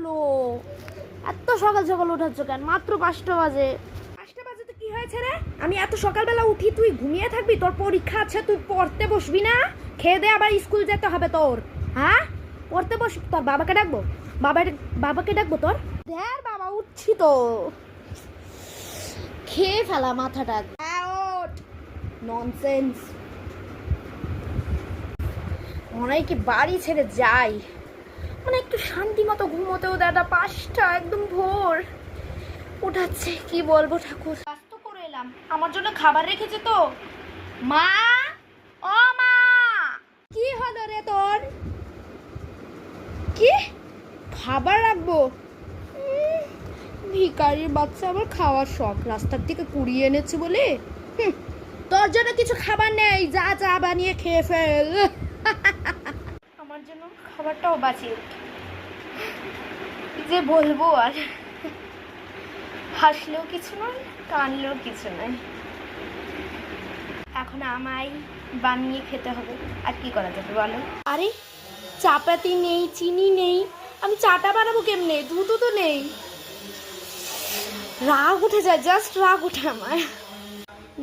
হলো? এত সকাল সকাল উঠাচ্ছ কেন? মাত্র 5টা বাজে। 5টা বাজে তো কি হয়েছে রে? আমি এত সকালবেলা উঠি, তুই ঘুমিয়ে থাকবি? তোর পরীক্ষা আছে, তুই পড়তে বসবি না? খেয়ে দে আবার স্কুল যেতে হবে তোর। হ্যাঁ, পড়তে বস। তোর বাবাকে ডাকবো? বাবাকে ডাকবো তোর? দেখ বাবা, উঠছি তো। খেয়ে ফেলা মাথাটা। ননসেন্স। মনে হয় কি বাড়ি ছেড়ে যাই, মানে একটু শান্তি মতো ঘুমোতেও দাদা। 5টা একদম ভোর উঠাচ্ছে, কি বলবো ঠাকুর। কাজ তো করে এলাম, আমার জন্য খাবার রেখেছে তো মা। ও মা, কি হলো রে তোর? কি খাবার রাখবো? ভিখারির বাচ্চা আবার খাওয়ার শখ, রাস্তার থেকে কুড়িয়ে এনেছে বলে। তোর জন্য কিছু খাবার নেই, যা যা বানিয়ে খেয়ে ফেল। আমার জন্য খাবারটাও বাঁচিয়ে যে বলবো আর। হাসলেও কিছু নয়, কানলেও কিছু নয়। এখন আমায় বানিয়ে খেতে হবে, আর কি করা যাবে বলো? আরে চাপাতি নেই, চিনি নেই, আমি চাটা বানাবো কেমনে? দুধও তো নেই। রাগ উঠে যায়, জাস্ট রাগ উঠে আমার।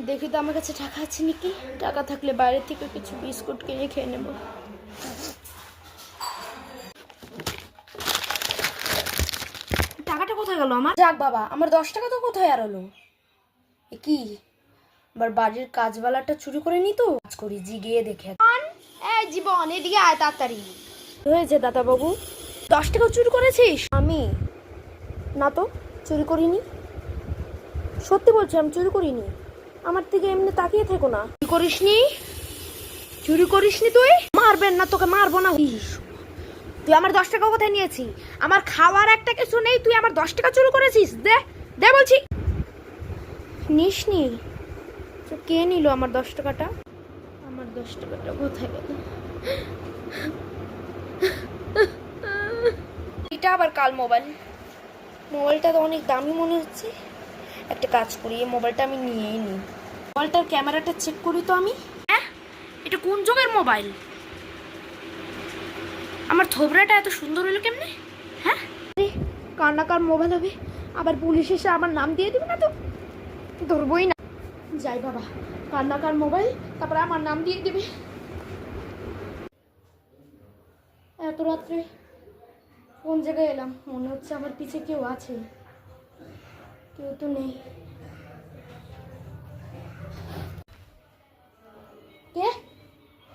দেখি তো আমার কাছে টাকা আছে নাকি। টাকা থাকলে বাইরে থেকে কিছু বিস্কুট কিনে খেয়ে নেব। টাকাটা কোথায় গেল আমার? যাক বাবা, আমার 10 টাকা তো কোথায় আর হলো? এ কি, আবার বাড়ির কাজবালাটা চুরি করে নি তো? কাজ করি, জিগিয়ে দেখে। এই জীবন, এদিকে আয় তাড়াতাড়ি। হয়েছে দাদা বাবু? 10 টাকা চুরি করেছিস? আমি না তো, চুরি করিনি। সত্যি বলছি, আমি চুরি করিনি। আমার থেকে এমনি তাকিয়ে থেকো না। চুরি করিসনি? চুরি করিসনি তুই? মারবেন না, তোকে মারবো না। তুই আমার 10 টাকা কোথায় নিয়েছি? আমার খাওয়ার একটা কিছু নেই, তুই আমার 10 টাকা চুরি করেছিস? দে দে বলছি। নিসনি? তো কে নিল আমার 10 টাকাটা? আমার 10 টাকাটা কোথায় গেল? এটা আবার কাল মোবাইলটা তো অনেক দামি মনে হচ্ছে। একটা কাজ করি, এই মোবাইলটা আমি নিয়েই নিই। মোবাইলটার ক্যামেরাটা চেক করি তো আমি। হ্যাঁ, এটা কোন যুগের মোবাইল? আমার থোবরাটা এত সুন্দর হলো কেমনে? হ্যাঁ, কার মোবাইল হবে? আবার পুলিশ এসে আমার নাম দিয়ে দিবে না তো? ধরবই না। যাই বাবা, কার মোবাইল, তারপরে আমার নাম দিয়ে দিবে। এত রাত্রে কোন জায়গায় এলাম? মনে হচ্ছে আমার পিছে কেউ আছে। কেউ তো নেই। কে?